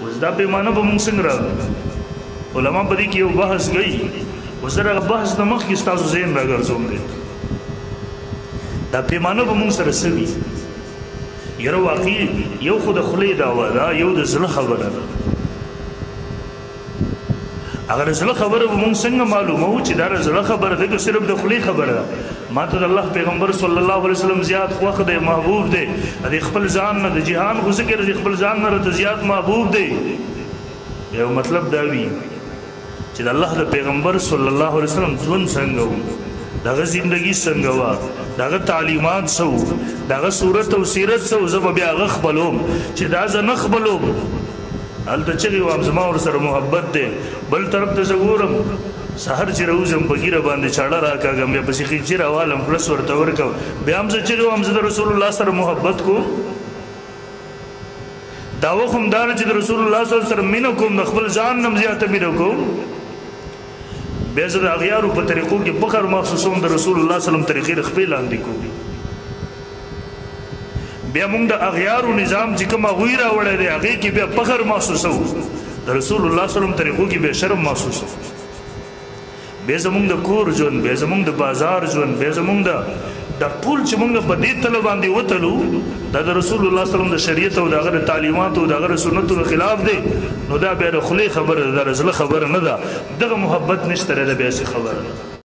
اوس دا پیمانه به مونږ څنګه راغلو علما په دې کې یو بحث کوي اوس دغه بحث د مخکې ستاسو ذهن راګرځوم دی دا پیمانه به مونږ سره څه وي یاره واقعي یو خو د خولې دعوه ده یو د زړه خبره ده اگر د زړه خبره به مونږ څنګه معلوموو چې دا د زړه خبره ده که صرف د خولې خبره ده ما ته د الله پیغمبر صلی الله علیه وسلم زیات خوښ دی محبوب دی د خپل ځان نه د جهان خو ذکر د خپل ځان نه راته زیات محبوب دی یو مطلب دا وي چې د الله د پیغمبر صلی الله علیه وسلم ژوند څنګه و دغه زندگی څنګه وه دغه تعلیمات څه و دغه صورت او سیرت څه و زه به بیا هغه خپلوم چې دا زه نه خپلوم هلته چغې وایم زما ورسره محبت دی بل طرف ته زه ګورم سهار چې راوځم په ږیره باندې چاړه راکاږم بیا پسې خېچې راوالم پلس ورته ورکوم بیا هم زه چغې وایم زه د رسول الله سره محبت کوم دعوه خو هم دا ده چې د رسول الله صلی الله سره مینه کوم د خپل ځان نه هم زیاته مینه کوم بیا زه د اغیارو په طریقو کې فخر محسوسوم د رسول الله صلی الله طریقې د خپې لاندې کوم بیا موږ د اغیارو نظام چې کوم هغوی راوړی دی هغې کې بیا فخر محسوسوو د رسول الله صلی الله طریقو کې بیا شرم محسوسوو بیا زموږ د کور ژوند بیا زموږ د بازار ژوند بیا زموږ د ټول چې موږ په دې تله باندې وتلو دا د رسول الله صلی الله د شریعت او د هغه د تعلیماتو او د هغه د سنتو د خلاف دی نو دا بیا د خولې خبره ده د زړه خبره نه ده دغه محبت نشته دی دا بیا څه خبره ده